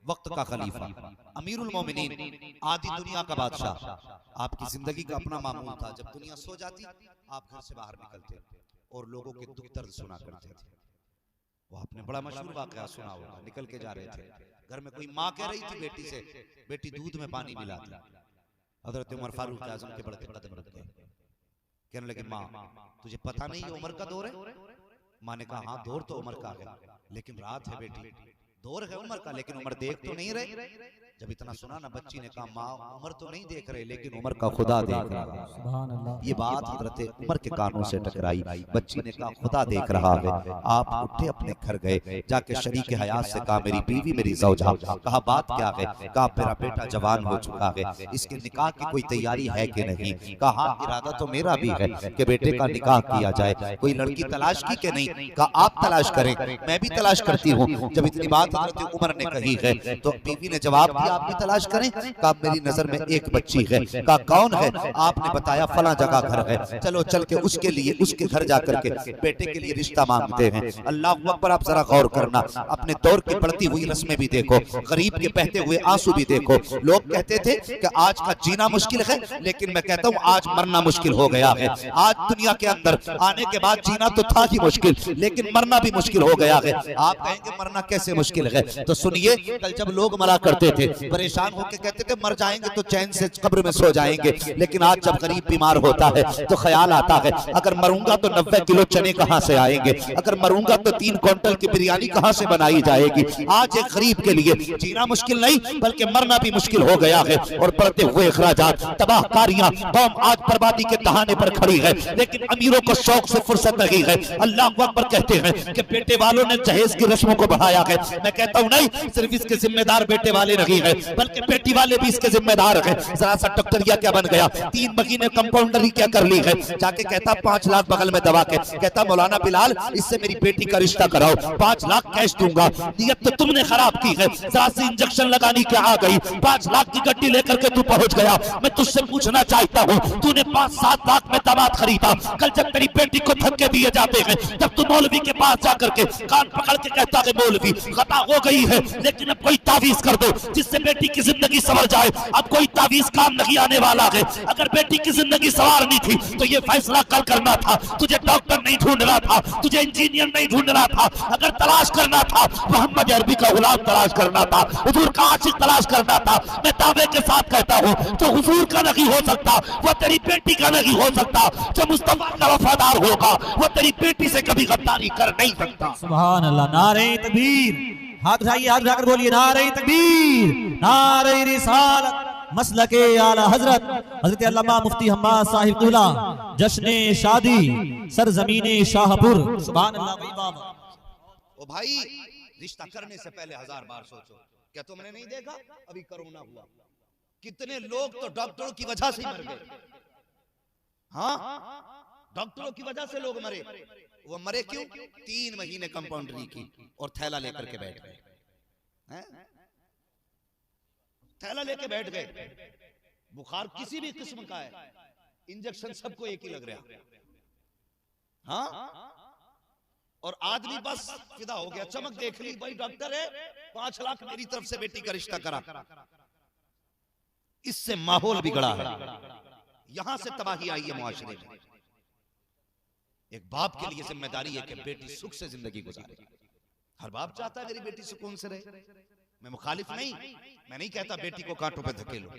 वक्त का खलीफा, अमीरुल मोमिनीन, आदि दुनिया का बादशाह। आपकी जिंदगी का अपना मामूल था, जब दुनिया सो जाती आप घर से बाहर निकलते और लोगों के दुख दर्द सुना करते थे। वो आपने बड़ा मशहूर वाकया सुना होगा। निकल के जा रहे थे, घर में कोई माँ कह रही थी बेटी से, बेटी दूध में पानी मिला दी। हजरत उमर फारूक आजम के बढ़ते कदम रख गए, कहने लगे माँ तुझे पता नहीं ये उम्र का दौर है? माँ ने कहा हाँ दौर तो उम्र का है, लेकिन रात है बेटी, दौर है उम्र का, लेकिन उम्र देख तो नहीं रहे। जब इतना सुना ना बच्ची ने कहा माँ उम्र तो नहीं देख रहे, लेकिन उम्र का खुदा देख रहा है। ये बात हजरत उमर के कानों से टकराई। बच्ची ने कहा खुदा देख रहा है। आप उठे अपने घर गए, जाके शरीक हयात से कहा मेरी बीवी मेरी ज़ौजा, कहा बात क्या है? कहा मेरा बेटा जवान हो चुका है, इसके निकाह की कोई तैयारी है कि नहीं? कहा इरादा तो मेरा भी है कि बेटे का निकाह किया जाए। कोई लड़की तलाश की कि नहीं? कहा आप तलाश करें, मैं भी तलाश करती हूँ। जब इतनी बात हजरत उमर ने कही है तो बीवी ने जवाब दिया आप भी तलाश करें। कहा मेरी नजर में एक बच्ची है। कहा कौन है? आपने बताया फला जगह घर है, चलो चल के उसके लिए उसके घर जाकर के बेटे के लिए रिश्ता मांगते हैं। अल्लाह अकबर। आप जरा गौर करना, अपने दौर की बढ़ती हुई रस्में भी देखो, गरीब के बहते हुए आंसू भी देखो। लोग कहते थे कि आज का जीना मुश्किल है, लेकिन मैं कहता हूँ आज मरना मुश्किल हो गया है। आज दुनिया के अंदर आने के बाद जीना तो था ही मुश्किल, लेकिन मरना भी मुश्किल हो गया है। आप कहेंगे मरना कैसे मुश्किल है? तो सुनिए, कल जब लोग मरा करते थे परेशान होकर कहते थे मर जाएंगे तो चैन से कब्र में सो जाएंगे, लेकिन आज जब गरीब बीमार होता है तो ख्याल आता है अगर मरूंगा तो 90 किलो चने कहां से आएंगे, अगर मरूंगा तो 3 क्विंटल की बिरयानी कहां से बनाई जाएगी। आज एक गरीब के लिए जीना मुश्किल नहीं बल्कि मरना भी मुश्किल हो गया है। और बढ़ते हुए अखराजात, तबाहकारियां, कौम आज बर्बादी के दहाने पर खड़ी है, लेकिन अमीरों को शौक से फुर्सत नहीं है। अल्लाह अकबर कहते हैं कि बेटे वालों ने जहेज की रस्मों को बढ़ाया है। मैं कहता हूं नहीं, सिर्फ इसके जिम्मेदार बेटे वाले नहीं है बल्कि बेटी वाले भी इसके जिम्मेदार हैं। जरा सा डॉक्टरिया क्या बन गया, 3 महीने कंपाउंडरी क्या कर ली है। जाके कहता 5 लाख बगल में दबा के कहता मौलाना बिलाल इससे मेरी बेटी का रिश्ता कराओ, 5 लाख कैश दूंगा। नियत तो तुमने खराब की है, जरा सी इंजेक्शन लगानी क्या आ गई, 5 लाख की गड्डी लेकर के तू पहुंच गया। मैं तुझसे पूछना चाहता हूँ, तूने 5-7 लाख में दामाद खरीदा, कल जब तेरी बेटी को धक्के दिए जाते हैं तब तू मौलवी के पास जाकर के कान पकड़ के कहता है मौलवी खता हो गई है, लेकिन अब कोई तावीज कर दो जिससे बेटी की जिंदगी संवर जाए। अब कोई तावीज काम नहीं आने वाला है। अगर बेटी की जिंदगी संवारनी थी तो ये फैसला कल करना था। तुझे डॉक्टर नहीं ढूंढना था, तुझे इंजीनियर नहीं ढूंढना था, अगर तलाश करना था मोहम्मद अरबी का गुलाम तलाश करना था, हुजूर का आशिक तलाश करना था। मैं दावे के साथ कहता हूँ जो हुजूर का नहीं हो सकता वो तेरी बेटी का नहीं हो सकता। जो मुस्तफा का वफादार होगा वो तेरी बेटी से कभी गद्दारी कर नहीं सकता। सुभान अल्लाह। नारे तकबीर, हाथ उठाइए, हाथ उठाकर बोलिए नारे तकबीर, नारे रिसालत, मसलके आला हजरत हजरत अल्लामा मुफ्ती हम्माद साहिब क़िबला, जश्न शादी सरजमीने शाहपुर। सुभान अल्लाह। ओ भाई, रिश्ता करने से पहले 1000 बार सोचो। क्या तुमने नहीं देखा अभी कोरोना हुआ, कितने लोग तो डॉक्टरों की वजह से मर गए। हाँ, डॉक्टरों की वजह से लोग मरे। वो मरे क्यों? 3 महीने कंपाउंडरी की और थैला लेकर के बैठ गए। थैला लेके बैठ गए। बुखार किसी भी किस्म का है, इंजेक्शन सबको एक ही लग रहा। हाँ, और आदमी बस फिदा हो गया, चमक देख ली भाई डॉक्टर है, 5 लाख मेरी तरफ से बेटी का रिश्ता करा। इससे माहौल बिगड़ा है, यहां से तबाही आई है मुआशरे में। एक बाप के लिए जिम्मेदारी है कि बेटी सुख से जिंदगी गुजारे। हर बाप चाहता है मेरी बेटी सुकून से रहे। मैं मुखालिफ नहीं, मैं नहीं कहता बेटी को कांटों पे धकेलो,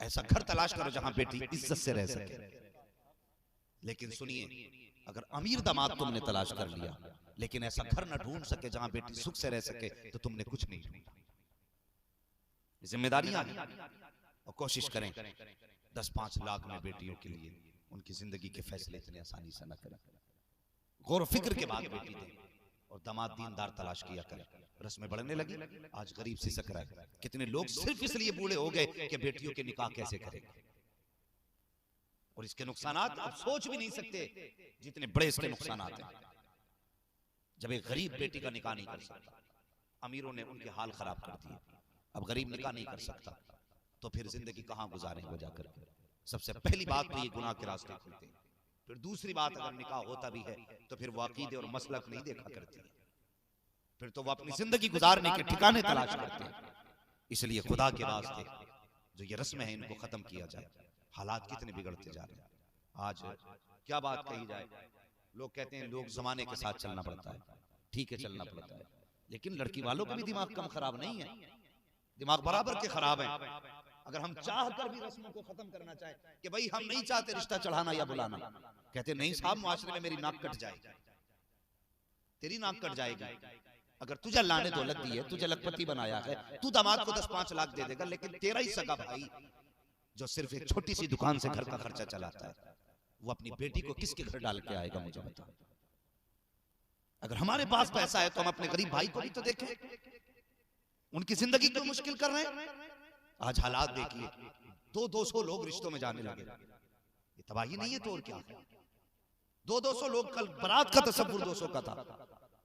ऐसा घर तलाश करो जहां बेटी इज्जत से रह सके। लेकिन सुनिए, अगर अमीर दामाद तुमने तलाश कर लिया लेकिन ऐसा घर न ढूंढ सके जहां बेटी सुख से रह सके तो तुमने कुछ नहीं ढूंढा। जिम्मेदारियां हैं और कोशिश करें 10-5 लाख में बेटियों के लिए उनकी जिंदगी के फैसले इतने आसानी से न करें। गौर फिक्र के बाद बेटी दें और दामाद दीनदार तलाश किया करें। रस्में बढ़ने लगी, आज गरीब सिसक रहा है। कितने लोग सिर्फ इसलिए बूढ़े हो गए कि बेटियों के निकाह कैसे करेंगे, और इसके नुकसानात आप सोच भी नहीं सकते जितने बड़े इसके नुकसानात हैं। जब एक गरीब बेटी का निकाह नहीं कर सकता, अमीरों ने उनके हाल खराब कर दिए, अब गरीब निकाह नहीं कर सकता तो फिर जिंदगी कहां गुजारें वो जाकर। सबसे पहली बात तो ये गुनाह के रास्ते खुलते हैं। फिर दूसरी बात, अगर निकाह होता भी है तो फिर वो अकीदे और मसलक नहीं देखा करती है, फिर तो वो अपनी जिंदगी गुजारने के ठिकाने तलाश करते हैं। इसलिए खुदा के वास्ते जो ये रस्में हैं इनको खत्म किया जाए। हालात कितने बिगड़ते जा रहे हैं। आज क्या बात कही जाए, लोग कहते हैं लोग जमाने के साथ चलना पड़ता है, ठीक है चलना पड़ता है, लेकिन लड़की वालों का भी दिमाग कम खराब नहीं है, दिमाग बराबर के खराब है। अगर हम चाह कर भी रस्मों को खत्म करना चाहे कि भाई हम नहीं चाहते रिश्ता चढ़ाना या बुलाना, कहते नहीं साहब मुआशरे में मेरी नाक कट जाएगी, तेरी नाक कट जाएगी। अगर तुझे लाने दौलत दी है, तुझे लखपति बनाया है, तू दामाद को 10-5 लाख दे देगा, लेकिन तेरा ही सगा भाई जो सिर्फ एक छोटी सी दुकान से घर का खर्चा चलाता है, वो अपनी बेटी को किसके घर डाल के आएगा मुझे बता। अगर हमारे पास पैसा है तो हम अपने गरीब भाई को भी तो देखें, उनकी जिंदगी को मुश्किल कर रहे हैं। आज हालात देखिए, 200 लोग रिश्तों में जाने लगे, ये तबाही नहीं है तो और क्या है। 200 लोग, कल बारात का तसव्वुर 200 का था,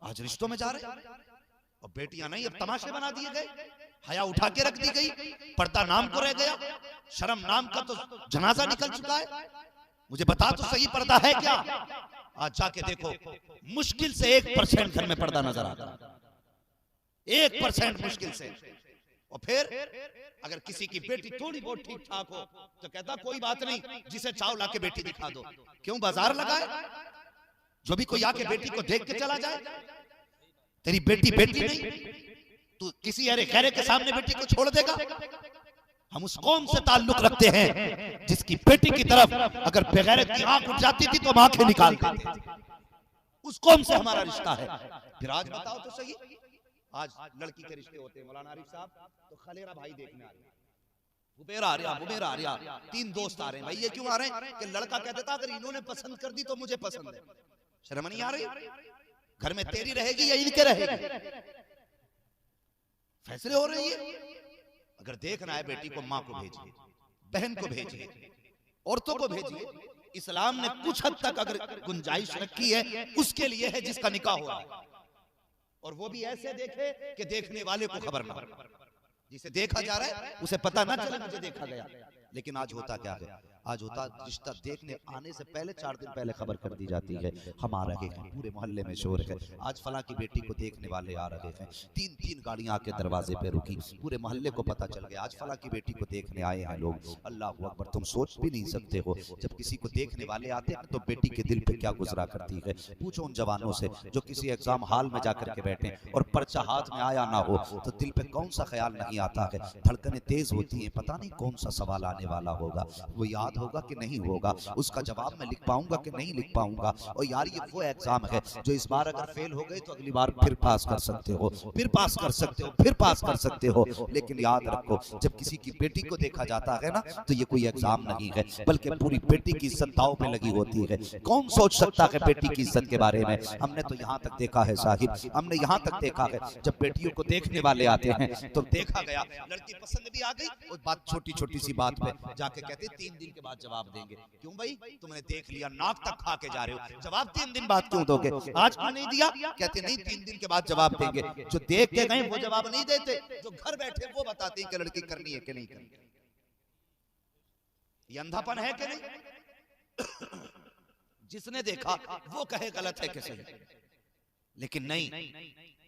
आज रिश्तों में जा रहे हैं। और बेटियां नहीं, अब तमाशे बना दिए गए, हया उठा के रख दी गई, पर्दा नाम को रह गया, शर्म नाम का तो जनाजा निकल चुका है। मुझे बता तो सही पर्दा है क्या? आज जाके देखो, मुश्किल से 1% घर में पर्दा नजर आता है, 1% मुश्किल से। और फिर अगर किसी की बेटी थोड़ी बहुत ठीक ठाक हो तो कहता कोई बात नहीं, जिसे चाव लाके बेटी दिखा दो। क्यों बाजार लगाए? जो भी कोई आके बेटी को देख के चला जाए, तेरी बेटी बेटी नहीं, तू किसी अरे खैरे के सामने बेटी को छोड़ देगा। हम उस कौम से ताल्लुक रखते हैं जिसकी बेटी की तरफ अगर बेगैरत की आंख उठ जाती थी तो हम आंखें निकालते थे। उस कौम से हमारा रिश्ता है। फिर आज बताओ तो सही, आज लड़की के रिश्ते होते हैं, मौलाना आरिफ साहब तो खलेरा भाई देखने आ रहे हैं, हुबैर आ रहा, 3 दोस्त आ रहे हैं। भाई ये क्यों आ रहे हैं? कि लड़का कहता था अगर इन्होंने पसंद कर दी तो मुझे पसंद है। शर्म नहीं आ रही? घर में तेरी रहेगी या इनके रहेगी? फैसले हो रही है। अगर देखना है बेटी को, माँ को भेजिए, बहन को भेजिए, औरतों को भेजिए। इस्लाम ने कुछ हद तक अगर गुंजाइश रखी है उसके लिए है जिसका निकाह हो रहा है, और वो भी ऐसे देखे कि देखने वाले को खबर ना हो, जिसे देखा जा रहा है उसे पता ना चले मुझे देखा गया। लेकिन आज होता क्या है? आज होता रिश्ता देखने आने से पहले 4 दिन पहले खबर कर दी जाती है, हम आ रहे हैं, पूरे मोहल्ले में शोर है, आज फला की बेटी को देखने वाले आ रहे हैं, 3 गाड़ियां आके दरवाजे पे रुकी, पूरे मोहल्ले को पता चल गया आज फला की बेटी को देखने आए हैं लोग। अल्लाह अकबर, तुम सोच भी नहीं सकते हो जब किसी को देखने वाले आते हैं तो बेटी के दिल पे क्या गुजरा करती है। पूछो उन जवानों से जो किसी एग्जाम हॉल में जाकर के बैठे और पर्चा हाथ में आया ना हो तो दिल पे कौन सा ख्याल नहीं आता है, धड़कनें तेज होती हैं, पता नहीं कौन सा सवाल आने वाला होगा, वो याद होगा कि नहीं होगा, उसका जवाब मैं लिख पाऊंगा कि नहीं लिख पाऊंगा। और यार ये वो एग्जाम है जो इस बार अगर फेल हो गए तो अगली बार फिर पास कर सकते हो, फिर पास कर सकते हो, फिर पास कर सकते हो। लेकिन याद रखो जब किसी की बेटी को देखा जाता है ना तो ये कोई एग्जाम नहीं है, बल्कि पूरी बेटी की इज्जत दांव पे लगी होती है। कौन सोच सकता है बेटी की इज्जत के बारे में? हमने तो यहाँ तक देखा है साहिब, हमने यहाँ तक देखा है जब बेटियों को देखने वाले आते हैं तो देखा गया लड़की पसंद भी आ गई, और बात छोटी छोटी सी बात पे जाके कहते 3 दिन के बाद जवाब देंगे। क्यों भाई? तुमने देख लिया, नाक तक खा के जा रहे हो, जवाब 3 दिन बाद क्यों दोगे? आज क्यों नहीं दिया? कहते नहीं 3 दिन के बाद जवाब देंगे। जो देख के गए वो जवाब नहीं देते, जो घर बैठे वो बताते हैं कि लड़की करनी है कि नहीं करनी। ये अंधापन है कि नहीं? जिसने देखा वो कहे गलत है कि सही, लेकिन नहीं,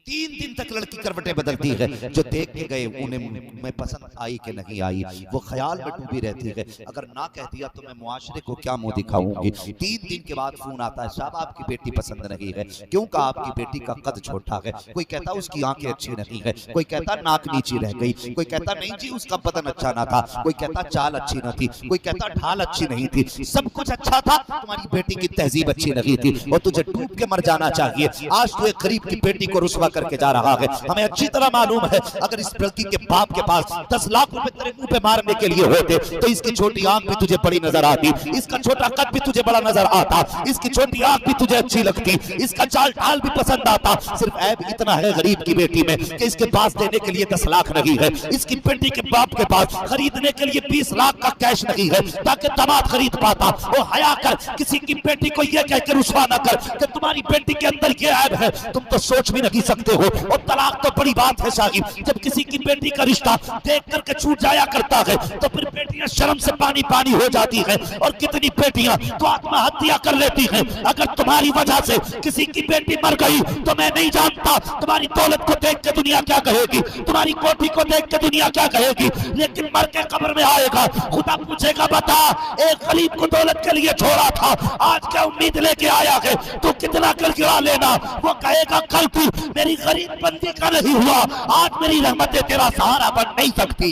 3 दिन तक लड़की करवटें बदलती है। जो देख के गए उन्हें मैं पसंद आई कि नहीं आई, वो ख्याल में डूबी रहती है। अगर ना कह दिया तो मैं मुआशरे को क्या मुंह दिखाऊंगी। 3 दिन के बाद फोन आता है, साहब आपकी बेटी पसंद नहीं है। क्यों? कहा आपकी बेटी का कद छोटा है, कोई कहता उसकी आंखें अच्छी नहीं है, कोई कहता नाक नीची रह गई, कोई कहता नहीं जी उसका बदन अच्छा ना था, कोई कहता चाल अच्छी न थी, कोई कहता ढाल अच्छी नहीं थी। सब कुछ अच्छा था, तुम्हारी बेटी की तहजीब अच्छी नहीं थी और तुझे डूब के मर जाना चाहिए। आज तो एक गरीब की बेटी को रुसवा करके जा रहा है। हमें अच्छी तरह मालूम है अगर इस लड़की के बाप के पास 10 लाख रुपए तेरे मुंह पे मारने के लिए होते तो इसकी छोटी आंख भी तुझे बड़ी नजर आती, इसका छोटा कद भी तुझे बड़ा नजर आता, इसकी छोटी आंख भी तुझे अच्छी लगती, इसका चाल ढाल भी पसंद आता। सिर्फ ऐब इतना है गरीब की बेटी में कि इसके पास देने के लिए 10 लाख नहीं है, इसकी बेटी के बाप के पास खरीदने के लिए 20 लाख का कैश नहीं है ताकि दामाद खरीद पाता। वो हया कर किसी की बेटी को यह कहकर रुसवा न कर कि तुम्हारी बेटी के अंदर ये ऐब है, तुम तो सोच भी नहीं सकते समझते हो? और तलाक तो बड़ी बात है साहिब, जब किसी की बेटी का रिश्ता देख करके छूट जाया करता है तो फिर बेटियां शर्म से पानी पानी हो जाती है, और कितनी बेटियां तो आत्महत्या कर लेती हैं। अगर तुम्हारी वजह से किसी की बेटी मर गई तो मैं नहीं जानता तुम्हारी दौलत को देख के दुनिया क्या कहेगी, तुम्हारी कोठी को देख के दुनिया क्या कहेगी, लेकिन मर के कब्र में आएगा, खुदा पूछेगा बता एक गरीब को दौलत के लिए छोड़ा था, आज क्या उम्मीद लेके आया है, तो कितना कर गिरा लेना। वो कहेगा कल तू मेरी गरीब बंदी का नहीं हुआ, आज मेरी रहमतें तेरा सहारा बन नहीं सकती।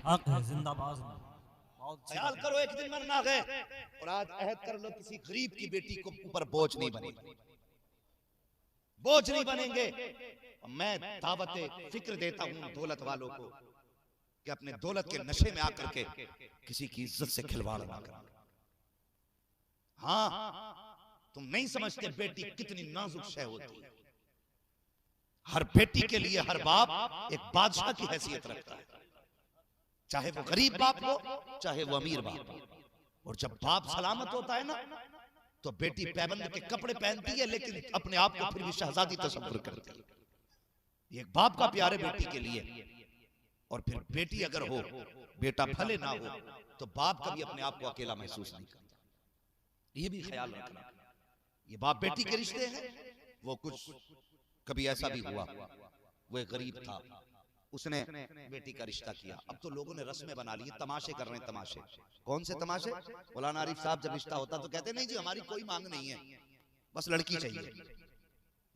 हक है, जिंदाबाद। ख्याल करो एक दिन मरना है, और आज अहद कर लो किसी गरीब की बेटी को ऊपर बोझ नहीं बनेगी, बोझ नहीं बनेंगे। मैं दावत फिक्र देता हूं दौलत वालों को कि अपने दौलत के नशे में आकर के किसी की इज्जत से खिलवाड़ ना करें। हाँ, तुम नहीं समझते बेटी कितनी नाजुक शय होती है। हर बेटी के लिए हर बाप एक बादशाह की हैसियत रखता है, चाहे वो गरीब बाप हो चाहे वो अमीर बाप हो। और जब बाप सलामत होता है ना तो बेटी पैबंद के कपड़े पहनती है, लेकिन अपने आप को फिर भी शहजादी तस्वर करती है। एक बाप का प्यारे बेटी के लिए। और फिर बेटी अगर हो, बेटा भले ना हो, तो बाप कभी अपने आप को अकेला महसूस नहीं करता। ये भी ख्याल रखना। ये बाप बेटी के रिश्ते हैं। वो कुछ कभी ऐसा भी हुआ, वो एक गरीब था, उसने बेटी का रिश्ता किया। अब तो लोगों ने रस्में बना ली, तमाशे कर रहे हैं। तमाशे कौन से तमाशे? मौलाना आरिफ साहब जब रिश्ता होता तो कहते नहीं जी हमारी कोई मांग नहीं है, बस लड़की चाहिए।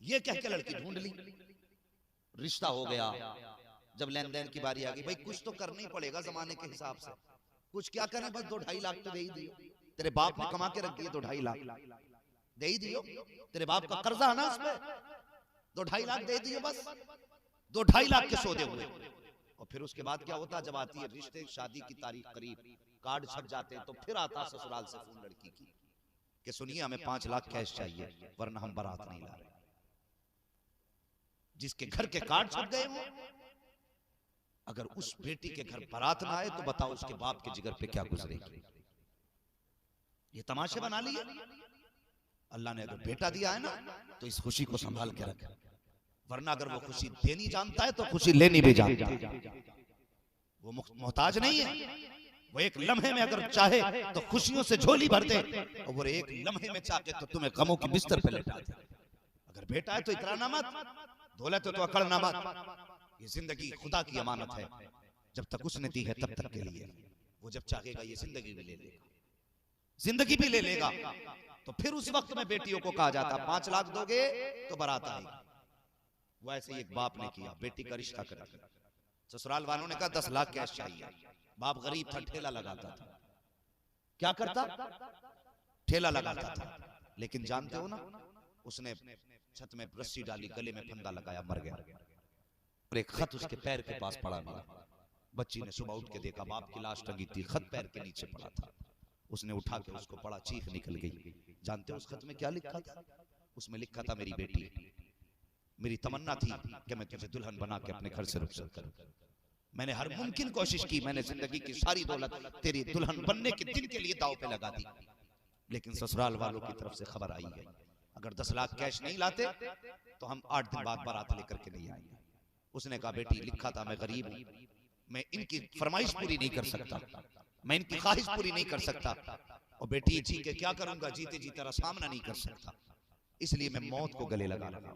ये कह के लड़की ढूंढ ली, रिश्ता हो गया। जब लेन देन की बारी आ गई, भाई कुछ तो करना ही पड़ेगा जमाने के हिसाब से। कुछ क्या करें, बस 2-2.5 लाख तो दे ही दियो। तेरे बाप ने कमा के रख दिए 2-2.5 लाख दे ही दियो। तेरे बाप का कर्जा है ना उस पर, 2-2.5 लाख दे दियो बस। 2-2.5 लाख के सौदे हुए। और फिर उसके बाद क्या होता, जब आती है रिश्ते शादी की तारीख करीब, कार्ड छप जाते हैं, तो फिर आता ससुराल से फोन लड़की की कि सुनिए हमें 5 लाख कैश चाहिए वरना हम बारात नहीं ला रहे। जिसके घर के कार्ड छप गए हो, अगर उस बेटी के घर बारात ना आए तो बताओ उसके बाप के जिगर पे क्या गुजरेगी। ये तमाशे बना लिए। अल्लाह ने अगर बेटा दिया है ना तो इस खुशी को संभाल के रखे, वरना अगर वो खुशी देनी जानता है तो खुशी लेनी भी जानता है। वो मोहताज नहीं है। वो एक लम्हे में अगर चाहे तो खुशियों से झोली भर दे, और वो एक लम्हे में चाहे तो तुम्हें गमों की बिस्तर पे लेटा दे। अगर बेटा है तो इतराना मत, दौलत है तो अकड़ना मत। ये जिंदगी खुदा की अमानत है, जब तक उसने दी है तब तक के लिए। वो जब चाहेगा ये जिंदगी भी ले लेगा, जिंदगी भी ले लेगा। तो फिर उस वक्त में बेटियों को कहा जाता 5 लाख दोगे तो बारात आएगी। वो ऐसे एक बाप ने किया, बेटी का रिश्ता कर दिया। ससुराल वालों ने कहा 10 लाख कैश चाहिए। बाप गरीब था, ठेला लगाता था। क्या करता? ठेला लगाता था। लेकिन जानते हो ना, उसने छत में रस्सी डाली, गले में फंदा लगाया, मर गया। और एक खत उसके पैर के पास पड़ा मिला। बच्ची ने सुबह उठ के देखा, बाप की लाश टंगी थी, खत पैर के नीचे पड़ा था। उसने उठा के उसको पढ़ा, चीख निकल गई। जानते हो उस खत में क्या लिखा था? उसमें लिखा था, मेरी बेटी, मेरी तमन्ना थी कि मैं तुझे दुल्हन बना के अपने घर से रुखसत करूं। मैंने हर मुमकिन कोशिश की, मैंने जिंदगी की सारी दौलत तेरी दुल्हन बनने के दिन के लिए दांव पे लगा दी। लेकिन ससुराल वालों की तरफ से खबर आई है, अगर 10 लाख कैश नहीं लाते तो हम 8 दिन बाद बारात लेकर के नहीं आएंगे। उसने कहा, बेटी लिखा था मैं गरीब हूं, मैं इनकी फरमाइश पूरी नहीं कर सकता, मैं इनकी ख्वाहिश पूरी नहीं कर सकता। और बेटी जी के क्या करूंगा, जीते जी तेरा सामना नहीं कर सकता, इसलिए मैं मौत को गले लगा रहा,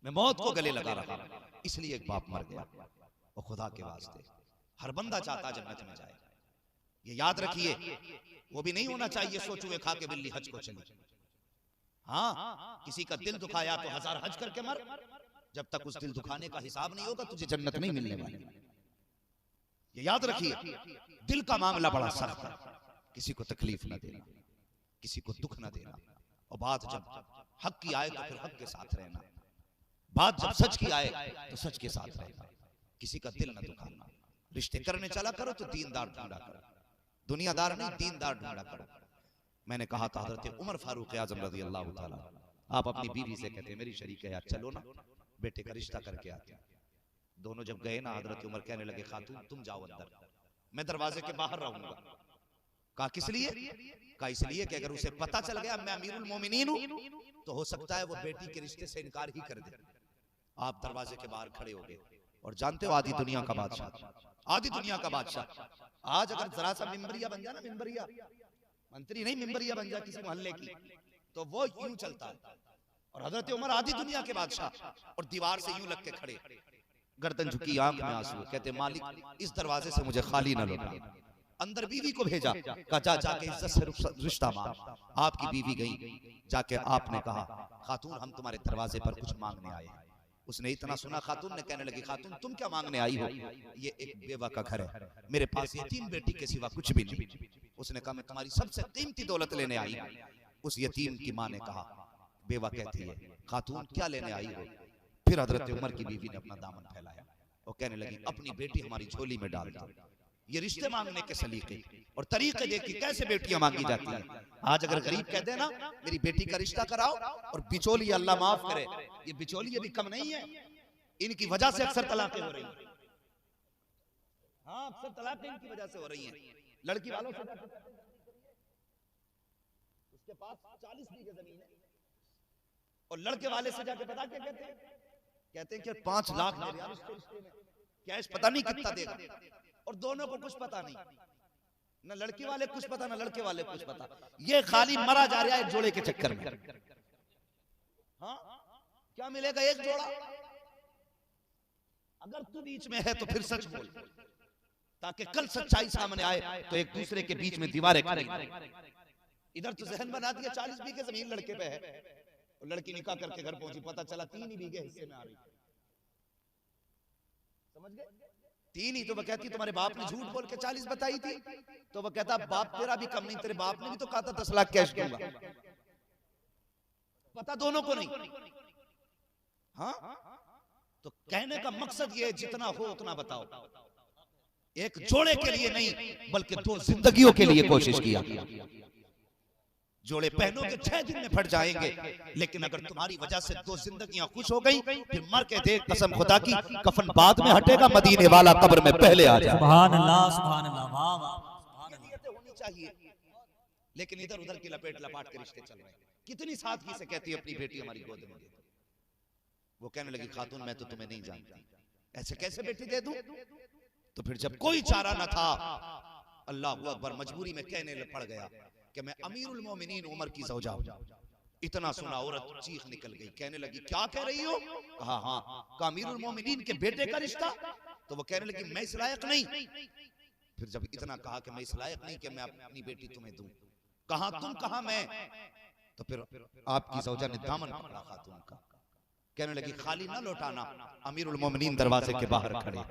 मैं मौत को गले लगा रहा। इसलिए एक बाप मर गया। और खुदा के वास्ते हर बंदा चाहता जन्नत में जाए, ये याद रखिए। वो भी नहीं होना चाहिए सोचुए खा के बिल्ली हज को चली। हाँ, किसी का दिल दुखाया तो 1000 हज करके मर, जब तक उस दिल दुखाने का हिसाब नहीं होगा तुझे जन्नत नहीं मिलने वाली। ये याद रखिए। दिल का मामला बड़ा सख्त है, किसी को तकलीफ न देना, किसी को दुख न देना। और बात जब हक की आए तो फिर हक के साथ रहना, बात जब सच की आए तो सच के साथ रहना, किसी का दिल न दुखाना। रिश्ते करने चला करो तो दीनदार ढूंढा करो, दुनियादार नहीं दीनदार ढूंढा करो। मैंने कहा था हजरत उमर फारूक आजम रज़ी अल्लाह ताला, आप अपनी बीवी से कहते मेरी शरीक है, चलो ना बेटे का रिश्ता करके आते हैं। दोनों जब गए ना, हजरत उमर कहने लगे, खातून तुम जाओ अंदर, मैं दरवाजे के बाहर रहूंगा। कहा किस लिए? कहा इसलिए कि अगर उसे पता चल गया मैं अमीरुल मोमिनीन हूं तो हो सकता है वो बेटी के रिश्ते से इनकार ही कर दे। आप दरवाजे के बाहर खड़े हो गए और जानते हो आधी दुनिया का बादशाह, आधी दुनिया का बादशाह आज अगर जरा सा मिंबरिया बन जाए ना, मिंबरिया मंत्री नहीं, मिंबरिया बन जाए किसी मोहल्ले की, तो वो यूं चलता है। और हजरत उमर आधी दुनिया के बादशाह और दीवार से यूं लग के खड़े, गर्दन झुकी, आंख में आंसू, कहते मालिक इस दरवाजे से मुझे खाली न लौटा। अंदर बीवी को भेजा, कहा जा जाके इज्जत से रिश्ता मांग। आपकी बीवी गई, जाके आपने कहा खातून हम तुम्हारे दरवाजे पर कुछ मांगने आए हैं। उसने इतना सुना, खातून ने कहने लगी खातून तुम क्या मांगने आई हो? ये एक बेवा का घर है, मेरे पास यतीम बेटी के सिवा कुछ भी नहीं। उसने कहा मैं तुम्हारी सबसे कीमती दौलत लेने आई हूं। उस यतीम की मां ने कहा, बेवा कहती है खातून क्या लेने आई हो? फिर हजरत उमर की बीवी ने अपना दामन फैलाया और कहने लगी अपनी बेटी हमारी झोली में डाल दो। ये रिश्ते मांगने के सलीके और तरीके देखिए कैसे बेटियां मांगी जाती हैं। आज अगर गरीब कह दे ना मेरी बेटी का रिश्ता कराओ, और बिचौली अल्लाह माफ करे, ये बिचौली ये भी कम नहीं है, इनकी वजह से अक्सर तलाकें हो रही हैं। हाँ, अक्सर तलाकें इनकी वजह से हो रही हैं। लड़की वालों से उसके पास 40 बीघे जमीन है और लड़के वाले से जाके पता क्या कहते हैं? कहते हैं कि 5 लाख दे यार इसके रिश्ते में, कैश पता नहीं कितना देगा, और दोनों को कुछ पता नहीं, न लड़की वाले कुछ पता न लड़के वाले कुछ पता। ये खाली मरा जा रहा है एक जोड़े के चक्कर में। हाँ, क्या मिलेगा? एक जोड़ा। अगर तू बीच में है तो फिर सच बोल, ताकि कल सच्चाई सामने आए तो एक दूसरे के बीच में दीवारें खड़ी। इधर तो जहन बना दिया 40 बीघे जमीन लड़के पे है, और लड़की निकाह करके घर पहुंची, पता चला 3 ही बीघे हिस्से में आ रही। समझ गए? 3 ही। तो वह कहती तुम्हारे बाप ने झूठ बोल के 40 बताई थी, तो वह कहता बाप तेरा भी कम नहीं, तेरे बाप ने भी तो कहा था 10 लाख कैश दूंगा। पता दोनों को नहीं। हाँ, तो कहने का मकसद ये जितना हो उतना बताओ, एक जोड़े के लिए नहीं बल्कि 2 जिंदगियों के लिए कोशिश किया। जोड़े पहनों के 6 दिन में फट जाएंगे, लेकिन अगर तुम्हारी वजह से 2 जिंदगियां खुश हो गई, फिर मर के देख कसम खुदा की, कफन बाद में हटेगा, मदीने वाला कब्र में पहले आ जाए। सुभान अल्लाह, सुभान अल्लाह, वाह वाह। नियतें होनी चाहिए, लेकिन इधर उधर की लपेट लपाट के रिश्ते चल रहे हैं। कितनी सादगी से कहती है अपनी बेटी हमारी गोद में दे दो। वो कहने लगी खातून मैं तो तुम्हें नहीं जानती, ऐसे कैसे बेटी दे दूं? तो फिर जब कोई चारा न था, अल्लाह अकबर, मजबूरी में कहने पड़ गया कि मैं अमीरुल मोमिनीन उमर की ज़ौजा हूं। इतना सुना औरत चीख निकल गई, कहने लगी क्या कह रही हो? कहा हाँ। कहा अमीरुल मोमिनीन के बेटे का रिश्ता? तो वो कहने लगी मैं इस लायक नहीं। फिर जब इतना कहा कि मैं इस लायक नहीं कि मैं अपनी बेटी तुम्हें दूं, कहा तुम कहा मैं? तो फिर आपकी ज़ौजा ने दामन पकड़ा खातून का, कहने लगी खाली ना लौटाना, अमीरुल मोमिनीन दरवाजे के बाहर खड़े।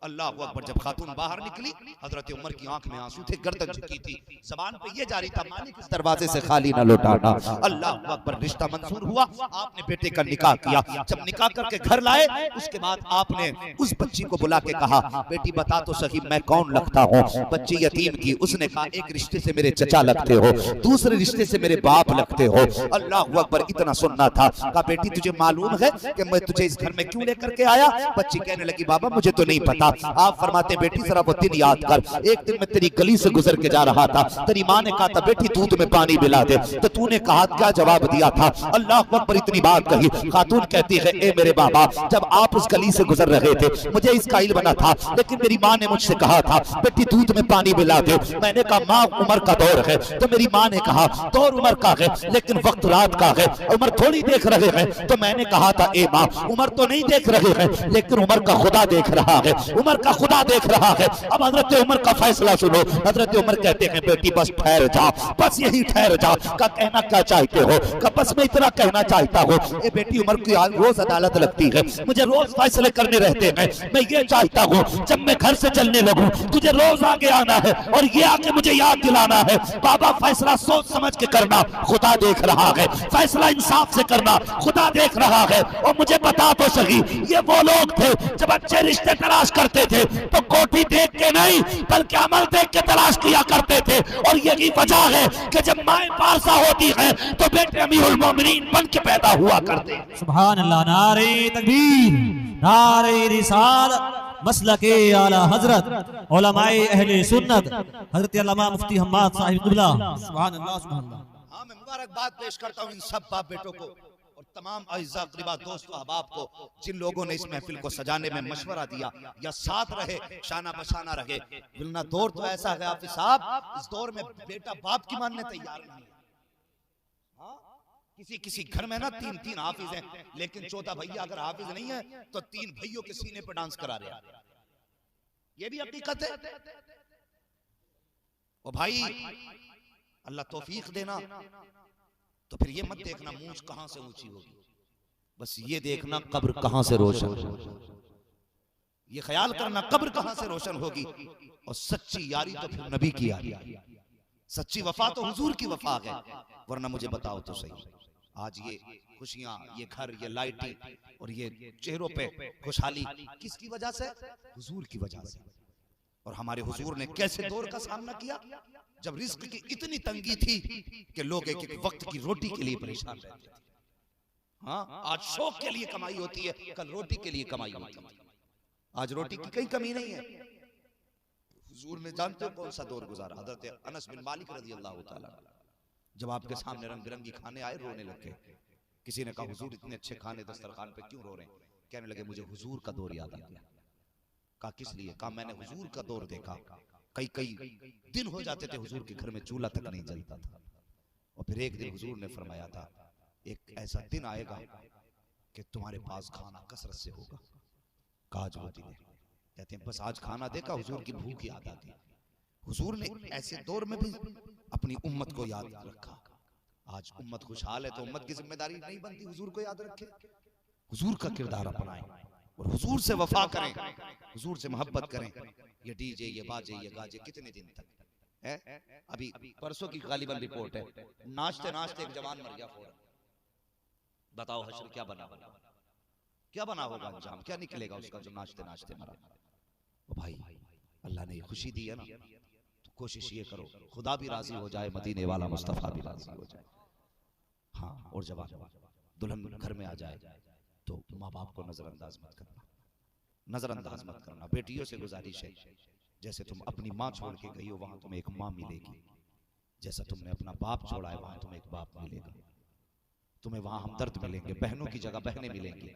अल्लाह अकबर। जब खातून बाहर निकली, हजरत उमर की आंख में आंसू थे, गर्दन झुकी थी, जबान पे ये जारी था मालिक इस दरवाजे से खाली ना लौटाना। अल्लाह अकबर। रिश्ता मंजूर हुआ, आपने बेटे का निकाह किया। जब निकाह करके घर लाए, उसके बाद आपने उस बच्ची को बुला के कहा बेटी बता तो सही मैं कौन लगता हूँ? बच्ची यतीम थी, उसने कहा एक रिश्ते से मेरे चचा लगते हो, दूसरे रिश्ते से मेरे बाप लगते हो। अल्लाह अकबर। इतना सुनना था। कहा बेटी तुझे मालूम है कि मैं तुझे इस घर में क्यों लेकर के आया? बच्ची कहने लगी बाबा मुझे तो नहीं पता। आप फरमाते बेटी जरा वो दिन याद कर, एक दिन मैं तेरी गली से गुजर के जा रहा था, तेरी माँ ने कहा था बेटी दूध में पानी मिला दे, तो तूने कहा क्या जवाब दिया था? अल्लाह अकबर। इतनी बात कही। खातून कहती है ए मेरे बाबा, जब आप उस गली से गुजर रहे थे मुझे इसका इल्म बना था, लेकिन मेरी माँ ने मुझसे कहा था बेटी दूध में पानी मिला दे। मैंने कहा माँ उमर का दौर है, तो मेरी माँ ने कहा दौर उमर का है लेकिन वक्त रात का है, उमर थोड़ी देख रहे हैं। तो मैंने कहा था ए माँ उमर तो नहीं देख रहे हैं, लेकिन उमर का खुदा देख रहा है, उमर का खुदा देख रहा है। अब हजरत उमर का फैसला सुनो। हजरत उमर कहते हैं बेटी बस ठहर जा, बस यही ठहर जा। का कहना क्या चाहते हो? का बस मैं इतना कहना चाहता हूँ। ए बेटी उमर की रोज अदालत लगती है, मुझे रोज फैसले करने रहते हैं। मैं ये चाहता हूँ जब मैं घर से चलने लगूं तुझे रोज आगे आना है और ये आके मुझे याद दिलाना है बाबा फैसला सोच समझ के करना, खुदा देख रहा है। फैसला इंसाफ से करना, खुदा देख रहा है। और मुझे बता तो सही, ये वो लोग थे जब अच्छे रिश्ते तलाश करते थे तो कोठी देख के नहीं बल्कि अमल देख के तलाश किया करते थे। और यही वजह है कि जब माए पारसा होती है तो बेटे अमीरुल मोमिनीन बन के पैदा हुआ करते हैं। सुभान अल्लाह। नारे तकबीर, नारे रिसालत, मसलके आला हजरत, उलमाए अहले सुन्नत, हजरत अल्लामा मुफ्ती हम्माद साहिब क़िबला। सुभान अल्लाह, सुभान अल्लाह। हाँ, मैं मुबारकबाद पेश करता हूँ इन सब बाप बेटों को और तमाम अज़्ज़ा क़रीबा दोस्त अहबाब को जिन लोगों ने इस महफिल को सजाने में मशवरा दिया या साथ रहे, शाना बशाना रहे, वरना दौर तो ऐसा है हाफिज साहब, इस दौर में बेटा बाप की मानने तैयार नहीं है। हाँ? किसी घर में ना 3 हाफिज हैं, लेकिन चौथा भैया अगर हाफिज नहीं है तो 3 भैयों के सीने पर डांस करा रहे हैं। ये भी हकीकत है। ओ भाई अल्लाह तौफीक देना, तो फिर ये मत देखना मूंछ कहां से ऊंची होगी, बस ये देखना कब्र कहां से रोशन, ये ख्याल करना कब्र कहां से रोशन होगी। और सच्ची यारी तो फिर नबी की यारी, सच्ची वफा तो हुजूर की वफा है। वरना मुझे बताओ तो सही, आज ये खुशियां, ये घर, ये लाइटिंग और ये चेहरों पे खुशहाली किसकी वजह से? हुजूर की वजह से। और हमारे हुजूर ने कैसे दौर का सामना किया जब रिस्क की इतनी तंगी थी कि लोग एक एक वक्त की रोटी के लिए परेशान रहते थे। हाँ, आज शौक के लिए कमाई होती है, कल रोटी के लिए कमाई होती है। आज रोटी की कहीं कमी नहीं है। हुजूर ने जानते हो कौन सा दौर गुजारा? हजरत अनस बिन मालिक रज़ियल्लाहु ताला जब आपके सामने रंग बिरंगी खाने आए, रोने लगे। किसी ने कहा हुजूर इतने अच्छे खाने दस्तरखान पे क्यों रो रहे हैं? कहने लगे मुझे हुजूर का दौर याद आ गया। कहा किस लिए? कहा मैंने हुजूर का दौर देखा, कई दिन हो जाते थे हुजूर के घर में चूल्हा तक नहीं जलता था। और फिर एक दिन हुजूर ने फरमाया था एक ऐसा दिन आएगा कि तुम्हारे पास खाना कसरत से होगा। कहा आज वो दिन है। कहते हैं बस आज खाना देखा, हुजूर की भूख याद आ गई। हुजूर ने ऐसे दौर में भी अपनी उम्मत को याद रखा। आज उम्मत खुशहाल है तो उम्मत की जिम्मेदारी नहीं बनती हुजूर को याद रखे, हुजूर का किरदार अपनाएं और हुजूर से वफा करें, हुजूर से मोहब्बत करें। ये डीजे, ये बाजे, ये गाजे कितने दिन तक है? अभी परसों की गालिबन रिपोर्ट है, नाचते नाचते एक जवान मर गया फौरन। बताओ हश्र क्या बना होगा अंजाम, क्या निकलेगा उसका जो नाचते नाचते मरा। ओ भाई अल्लाह ने खुशी दी है ना, तो कोशिश ये करो खुदा भी राजी हो जाए, मदीने वाला मुस्तफा भी राजी हो जाए। हाँ, और जब दुल्हन घर में आ जाए तो माँ बाप को नजरअंदाज मत करना, नजरअंदाज मत करना। बेटियों से गुजारिश है, जैसे तुम अपनी माँ छोड़ के गई हो वहां तुम्हें एक माँ मिलेगी, जैसा तुमने अपना बाप छोड़ा है वहां तुम्हें एक बाप मिलेगा। तुम्हें वहां हमदर्द मिलेंगे, बहनों की जगह बहनें मिलेंगी।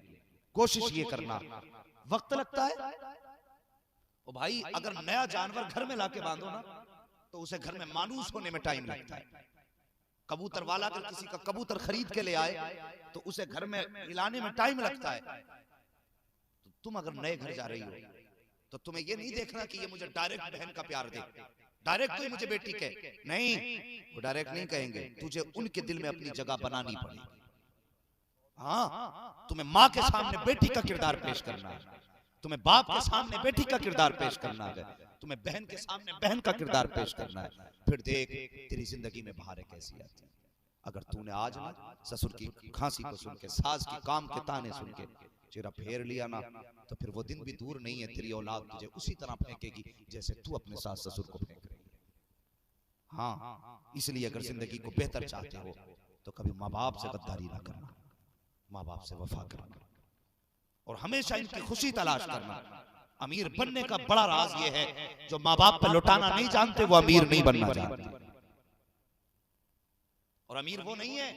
कोशिश ये करना, वक्त लगता है। ओ भाई अगर नया जानवर घर में लाके बांधो ना तो उसे घर में मानूस होने में टाइम लगता है। कबूतर वाला अगर किसी का कबूतर खरीद के ले आए तो उसे घर में मिलाने में टाइम लगता है। तो तुम अगर नए घर जा रही हो तो तुम्हें ये नहीं देखना कि ये मुझे डायरेक्ट बहन का प्यार दे, डायरेक्ट तो मुझे बेटी कहे, नहीं, वो डायरेक्ट नहीं कहेंगे। तुझे उनके दिल में अपनी जगह बनानी पड़ेगी। हाँ, तुम्हें माँ के सामने बेटी का किरदार पेश करना है, तुम्हें बाप के सामने बेटी का किरदार पेश करना है, तुम्हें बहन के सामने बहन का किरदार पेश करना है। फिर देख तेरी जिंदगी में बहारें कैसी आती। अगर तूने आज ना ससुर की खांसी को सुन के, सास की काम के ताने सुन के चेहरा फेर लिया ना, तो फिर वो दिन भी दूर नहीं है, तेरी औलाद तुझे उसी तरह फेंकेगी जैसे तू अपने सास ससुर को फेंक रही है। हाँ, इसलिए अगर जिंदगी को बेहतर चाहते हो तो कभी माँ बाप से गद्दारी ना करना, माँ बाप से वफा करना और हमेशा इनकी खुशी तलाश करना। अमीर बनने का बड़ा राज ये है, जो माँ बाप पे लुटाना नहीं जानते वो अमीर नहीं बनना चाहते। और अमीर वो नहीं है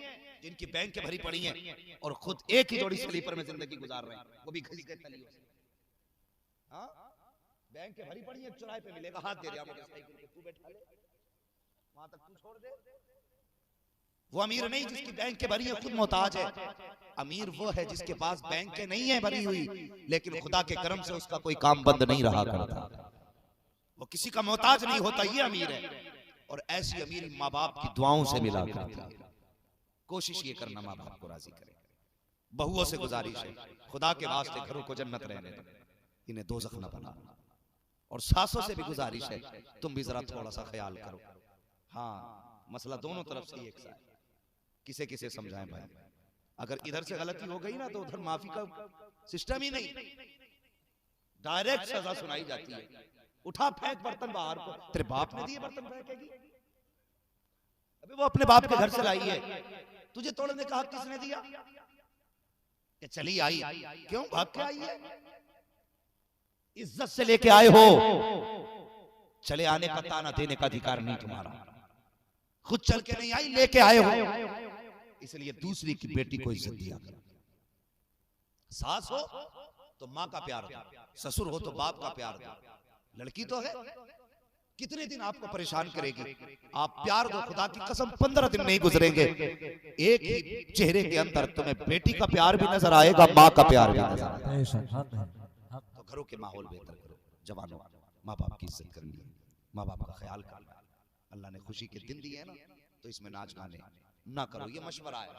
जिनकी बैंक के भरी पड़ी हैं और खुद एक ही जोड़ी स्लीपर में जिंदगी गुजार रहे हैं, वो भी घिस के तलियों से। हाँ, बैंक के भरी पड़ी है, चौराहे पे मिलेगा, हाथ दे दिया मोटरसाइकिल पे, तू बैठा ले, वहां तक तू छोड़ दे। वो अमीर नहीं जिसकी बैंक के भरी है, खुद मोहताज है। अमीर वो है जिसके पास बैंक के नहीं है भरी हुई, लेकिन खुदा के करम से उसका कोई काम बंद नहीं रहा करता, वो किसी का मोहताज नहीं होता, ये अमीर है। और ऐसी अमीरी माँ बाप की दुआओं से मिला करती है। कोशिश ये करना माँ बाप को राजी करे। बहुओं से गुजारिश है, खुदा के वास्ते घरों को जन्नत रहने दो, इन्हें दोज़ख न बनाना। और सासों से भी गुजारिश है, तुम भी जरा थोड़ा सा ख्याल करो। हाँ, मसला दोनों तरफ से एक सा है, किसे किसे समझाएं भाई। अगर इधर से गलती हो गई ना तो उधर माफी का सिस्टम ही नहीं, डायरेक्ट सजा सुनाई जाती है। उठा फेंक बर्तन बाहर को, तेरे बाप ने दिए बर्तन फेंकेगी? अबे वो अपने बाप के घर से लाई है, तुझे तोड़ने का हक किसने दिया? कि चली आई, क्यों भाग के आई है? इज्जत से लेके आए हो, चले आने का ताना देने का अधिकार नहीं तुम्हारा। खुद चल के नहीं आई, लेके आए हो, इसलिए दूसरी की बेटी को इज्जत दिया करो। सास हो तो माँ का प्यार दो, ससुर हो तो बाप का प्यार दो। लड़की तो है, कितने दिन आपको परेशान करेगी, आप प्यार दो, खुदा की कसम 15 दिन नहीं गुजरेंगे, एक ही चेहरे के अंदर तुम्हें बेटी का प्यार भी नजर आएगा, माँ का प्यार भी नजर आएगा। तो घरों के माहौल बेहतर करो। जवानों, माँ बाप की इज्जत करनी है, माँ बाप का ख्याल करना है। अल्लाह ने खुशी के दिन दिए है ना, तो इसमें नाच गाने ना करो, ये मशवरा है।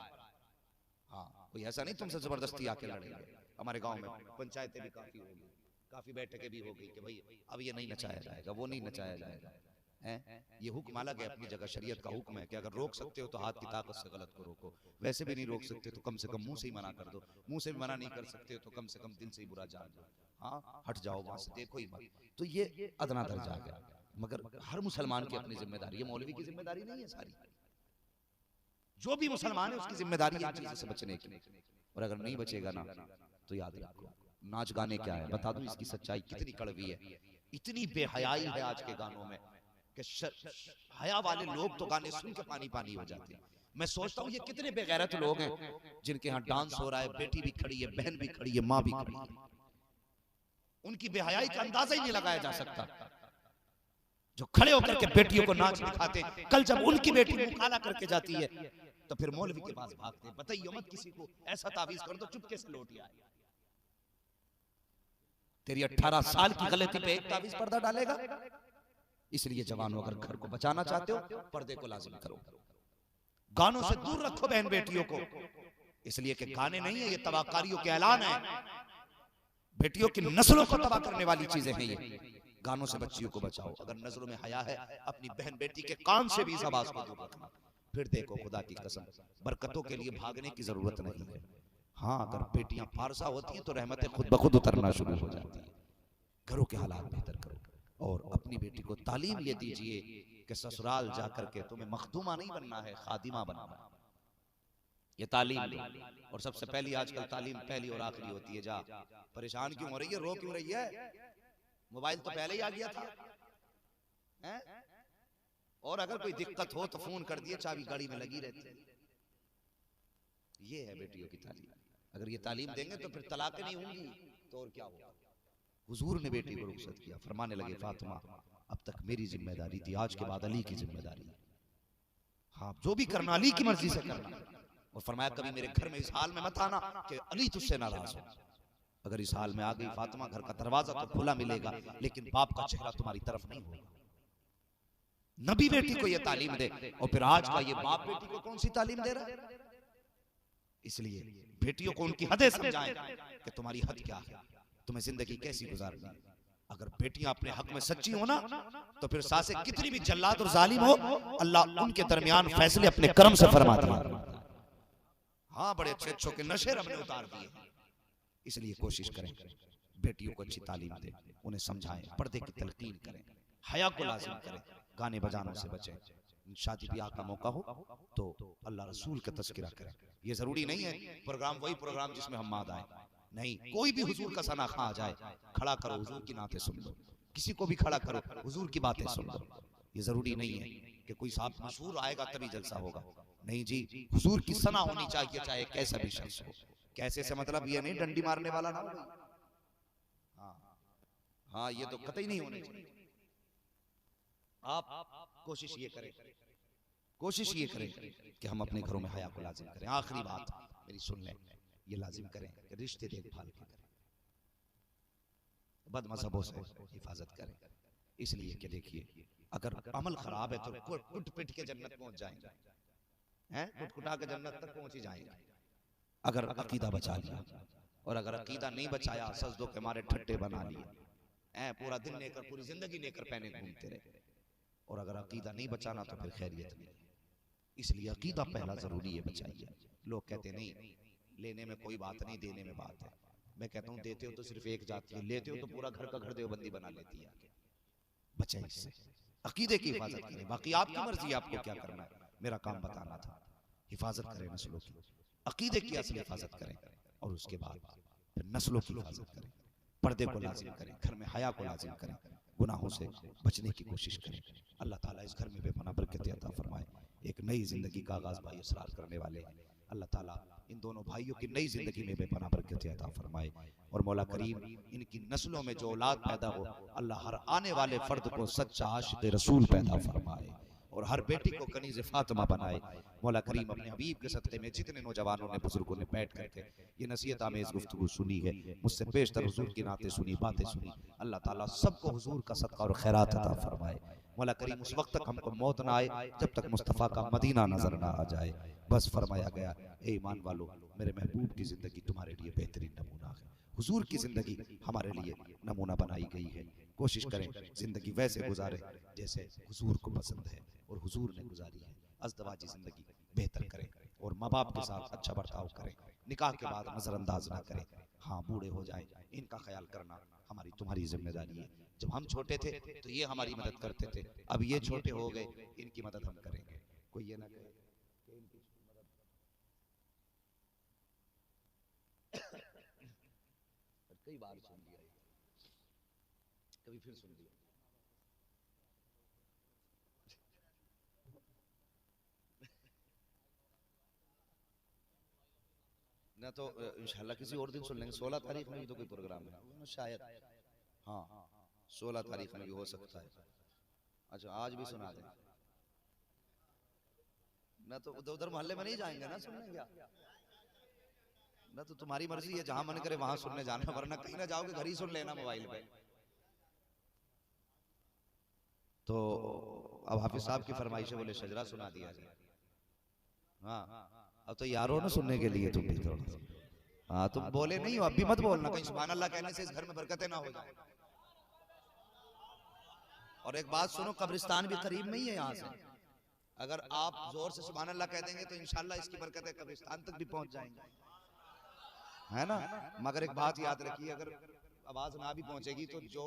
हाँ, कोई ऐसा नहीं तुमसे जबरदस्ती आके लड़ेंगे। हमारे गांव में पंचायतें भी काफी होगी, काफी बैठकें भी हो गई कि भाई अब ये नहीं नचाया जाएगा, वो नहीं नचाया जाएगा। हैं, ये हुक्म अलग है अपनी जगह, शरीयत का हुक्म है कि अगर रोक सकते हो तो हाथ की ताकत से गलत को रोको। वैसे भी नहीं रोक सकते तो कम से कम मुंह से ही मना कर दो, मुंह से भी मना नहीं कर सकते तो कम से कम दिल से ही बुरा जान दो। हाँ, हट जाओ वहां से, देखो ही मत। तो ये अदना दर्जा है, मगर हर मुसलमान की अपनी जिम्मेदारी है, मौलवी की जिम्मेदारी नहीं है सारी। जो भी मुसलमान है उसकी जिम्मेदारी है इन चीजों से बचने की। और अगर नहीं बचेगा ना तो याद रखो, नाच गाने क्या है बता दूं, इसकी सच्चाई कितनी कड़वी है। इतनी बेहयाई है आज के गानों में कि हया वाले लोग तो गाने सुन के पानी पानी हो जाते हैं। मैं सोचता हूँ ये कितने बेगैरत लोग हैं जिनके यहाँ डांस हो रहा है, बेटी भी खड़ी है, बहन भी खड़ी है, माँ भी खड़ी है। उनकी बेहयाई का अंदाजा ही नहीं लगाया जा सकता। जो खड़े होकर के बेटियों को नाच दिखाते, कल जब उनकी बेटी मुंह काला करके जाती है तो फिर मौलवी के पास भागते, बताइए मत किसी को, ऐसा तावीज कर दो चुपके से लौट आए। तेरी 18 साल की गलती पे एक तावीज पर्दा डालेगा। इसलिए जवानों, अगर घर को बचाना चाहते हो पर्दे को लाजिम करो, गानों से दूर रखो बहन बेटियों को। इसलिए कि गाने नहीं है, ये तबाहकारियों के ऐलान है, बेटियों की नस्लों को तबाह करने वाली चीजें हैं ये। गानों से बच्चियों को बचाओ। अगर नजरों में हया है, अपनी बहन बेटी के कान से भी इस आवाज को दूर रखना। फिर देखो खुदा की कसम, बरकतों के लिए भागने की जरूरत नहीं है। हाँ, अगर बेटियां फारसा होती हैं तो रहमतें खुद ब खुद उतरना शुरू हो जाती है। घरों के हालात बेहतर करो और अपनी बेटी को तालीम ये दीजिए कि ससुराल जाकर के तुम्हें मखदूमा नहीं बनना है, खादिमा बनना है। ये तालीम दो। और सबसे पहली आजकल तालीम पहली और आखिरी होती है। जा परेशान क्यों हो रही है, रो क्यों रही है? मोबाइल तो पहले ही आ गया था हैं? और अगर कोई दिक्कत हो तो फोन कर दिए, चाबी गाड़ी में लगी रहती है। ये है बेटियों की तालीम। अगर ये तालीम देंगे तो फिर तलाक नहीं होंगी तो और क्या होगा। हुजूर ने बेटी को रुखसत किया, फरमाने लगे फातिमा अब तक मेरी जिम्मेदारी थी, आज के बाद अली की जिम्मेदारी। हाँ, जो भी करना अली की मर्जी से करना। और फरमाया कभी मेरे घर में इस हाल में मत आना कि अली तुझसे नाराज हो। अगर इस हाल में आ गई फातिमा, घर का दरवाजा तो खुला मिलेगा लेकिन बाप का चेहरा तुम्हारी तरफ नहीं होगा। नबी बेटी को यह तालीम दे, और फिर आज का ये बाप बेटी को कौन सी तालीम दे रहा है? इसलिए बेटियों को उनकी हदें समझाएं कि तुम्हारी हद क्या है, तुम्हें जिंदगी कैसी गुजारनी है। अगर बेटियां अपने हक में सच्ची हो ना तो फिर सासे कितनी भी जल्लाद और जालिम हो, अल्लाह उनके दरमियान फैसले अपने कर्म से फरमाता है। हाँ, बड़े अच्छे अच्छों के नशे रब ने उतार दिए। इसलिए कोशिश करें बेटियों को अच्छी तालीम दें, उन्हें समझाएं, पर्दे की तलकीन करें, हया को लाजिम करें, गाने बजानों से बचें। शादी ब्याह का मौका हो तो अल्लाह रसूल का तज़किरा करें। ये जरूरी नहीं है प्रोग्राम वही प्रोग्राम जिसमें हम माद आए, नहीं, कोई भी हुजूर का सना खा आ जाए, खड़ा करो हुजूर की नाते सुन लो, किसी को भी खड़ा करो हुजूर की बातें सुन लो। ये जरूरी नहीं है कि कोई साहब मशहूर आएगा तभी जलसा होगा, नहीं जी, हुजूर की सना होनी चाहिए चाहे कैसा भी शख्स हो। कैसे से मतलब ये नहीं डंडी मारने वाला ना हो। हाँ, ये तो कतई नहीं होने चाहिए। आप कोशिश ये करें कि हम अपने घरों में हया को लाजिम करें। आखिरी बात मेरी सुन लें, ये लाजिम करें कि रिश्ते देखभाल के करें, बदमज़हबों से हिफाजत करें। इसलिए कि देखिए अगर अमल खराब है तो कुट पिट के जन्नत पहुंच जाएंगे, हैं, कुटकुटा के जन्नत तक पहुंच ही जाएंगे अगर अकीदा बचा लिया। और अगर अकीदा नहीं बचाया, सजदों के मारे ठट्टे बना लिए, पूरा दिन लेकर पूरी जिंदगी लेकर पहने घूमते रहे। और अगर अकीदा नहीं बचाना तो फिर खैरियत नहीं। इसलिए अकीदा पहला जरूरी है, बचाइए। लोग कहते नहीं लेने में कोई बात नहीं, देने में बात है। मैं कहता हूँ देते हो तो सिर्फ एक जाती है, लेते हो तो पूरा घर का घर देवबंदी बना लेती है। बचाइए इससे, अकीदे की हिफाजत करें। बाकी आपकी मर्जी, आपको क्या करना है, मेरा काम बताना था। हिफाजत करें नस्लों की, अकीदे की असल हिफाजत करें, और उसके बाद फिर नस्लों की हिफाजत करें, पर्दे को लाजिम करें, घर में हया को लाजिम करें, गुनाहों से बचने की कोशिश करें। अल्लाह ताला इस घर में बेपनाह बरकत अता फरमाए। एक नई जिंदगी का आगाज भाई इसरार करने वाले हैं, अल्लाह ताला इन दोनों भाइयों की नई जिंदगी में बेपनाह बरकत अता फरमाए और मौला करीम इनकी नस्लों में जो औलाद पैदा हो अल्लाह हर आने वाले फर्द को सच्चा आशिक़ रसूल पैदा फरमाए और हर बेटी को कनीज़ फातिमा बनाए। मौला करीम अपने हबीब के सदक़े में जितने नौजवानों ने बुजुर्गों ने बैठ करके ये नसीहत आमेज़ गुफ्तगू सुनी है, मुझसे पेशतर हुजूर की नाते सुनी, बातें सुनी, अल्लाह ताला सबको हुजूर का सदका और खैरात अता फरमाए। मौला करीम उस वक्त तक हमको मौत ना आए जब तक मुस्तफ़ा का मदीना नजर ना आ जाए। बस फरमाया गया, ए ईमान वालो, मेरे महबूब की जिंदगी तुम्हारे लिए बेहतरीन नमूना है, हुजूर की जिंदगी हमारे लिए नमूना बनाई गई है। कोशिश करें जिंदगी वैसे गुजारें जैसे हुजूर को पसंद है और हुजूर ने गुजारी है। अज़दवाजी जिंदगी बेहतर करें और माँ बाप के साथ अच्छा बर्ताव करें, निकाह के बाद नजरअंदाज ना करें। हाँ, बूढ़े हो जाए इनका ख्याल करना हमारी तुम्हारी जिम्मेदारी है। जब हम छोटे थे तो ये हमारी मदद करते थे, अब ये छोटे हो गए, इनकी मदद हम करेंगे। कोई ये ना कहे कि इनकी मदद कई बार सुन लिया, कभी फिर सुन लिया। ना तो इंशाल्लाह किसी और दिन सुन लेंगे। 16 तारीख में भी तो कोई प्रोग्राम है शायद, हाँ 16 तारीख में भी हो सकता है। अच्छा, आज भी सुना दें ना, तो उधर उधर मोहल्ले में नहीं जाएंगे ना सुनने, क्या ना, तो तुम्हारी मर्जी है, जहां मन करे वहां सुनने जाना, वरना कहीं ना जाओगे घर ही सुन लेना मोबाइल पे। तो अब हाफिज साहब की फरमाइश है, बोले शजरा सुना दिया जाए। हाँ, अब तो यारों ना सुनने के लिए तुम भी थोड़ा, हाँ तुम बोले नहीं हो, अब भी मत बोलना, कहीं सुभान अल्लाह कहने से इस घर में बरकतें ना हो जाए। और एक बात सुनो, कब्रिस्तान भी करीब में ही है यहाँ से, अगर आप जोर से सुभान अल्लाह कह देंगे तो इंशाल्लाह इसकी बरकतें कब्रिस्तान तक भी पहुंच जाएंगी, है ना। मगर एक बात याद रखिए, अगर आवाज ना भी पहुंचेगी तो जो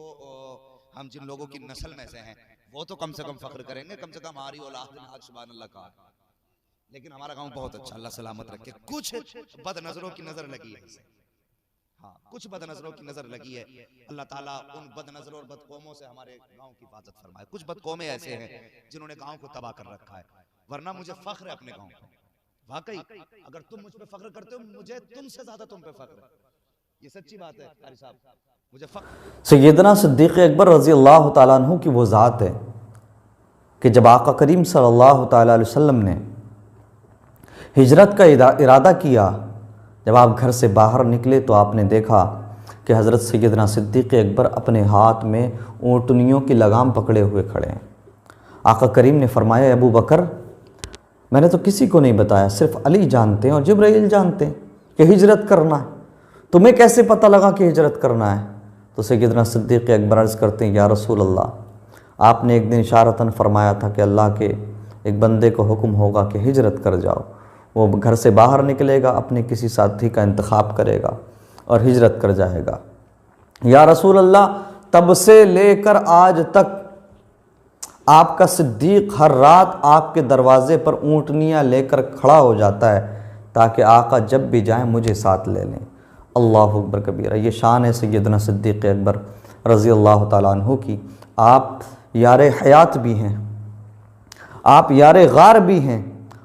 हम जिन लोगों की नस्ल में से हैं वो तो कम से कम फख्र करेंगे, कम से कम हमारी औलाद ने आज सुभान अल्लाह कहा। लेकिन हमारा गांव बहुत अच्छा, अल्लाह सलामत रखे। कुछ बद नजरों की नजर लगी है, हाँ कुछ बद नजरों की नजर लगी है, अल्लाह ताला उन बद नजरों और बद कौमों से हमारे गांव की हिफाजत फरमाए। कुछ बद कौमें ऐसे हैं जिन्होंने गांव को तबाह कर रखा है, वरना मुझे फख्र है अपने गांव पे। वाकई अगर तुम मुझ पे फख्र करते हो, मुझे तुमसे ज्यादा तुम पे फख्र है, ये सच्ची बात है कारी साहब, मुझे फख्र। सैयदना सिद्दीक़ अकबर रज़ी अल्लाह ताला अन्हु की वो ज़ात है कि जब आका करीम सल्लल्लाहु ताला अलैहि वसल्लम ने हिजरत का इरादा किया, जब आप घर से बाहर निकले तो आपने देखा कि हज़रत सैयदना सिद्दीक़ अकबर अपने हाथ में ऊँटनियों की लगाम पकड़े हुए खड़े हैं। आका करीम ने फरमाया, अबू बकर, मैंने तो किसी को नहीं बताया, सिर्फ अली जानते हैं और जिब्राइल जानते हैं कि हिजरत करना है, तुम्हें कैसे पता लगा कि हिजरत करना है? तो सैयदना सिद्दीक़ अकबर अर्ज़ करते हैं, या रसूल अल्लाह, आपने एक दिन इशारतन फरमाया था कि अल्लाह के एक बंदे को हुक्म होगा कि हिजरत कर जाओ, वो घर से बाहर निकलेगा, अपने किसी साथी का इंतखाब करेगा और हिजरत कर जाएगा। या रसूल अल्लाह, तब से लेकर आज तक आपका सिद्दीक़ हर रात आपके दरवाज़े पर ऊँटनियाँ लेकर खड़ा हो जाता है ताकि आका जब भी जाएं मुझे साथ ले लें। अल्लाहु अकबर कबीरा। ये शान है सैयदना सिद्दीक़ अकबर रज़ी अल्लाह ताला अन्हु की। आप यार हयात भी हैं, आप यार गार भी हैं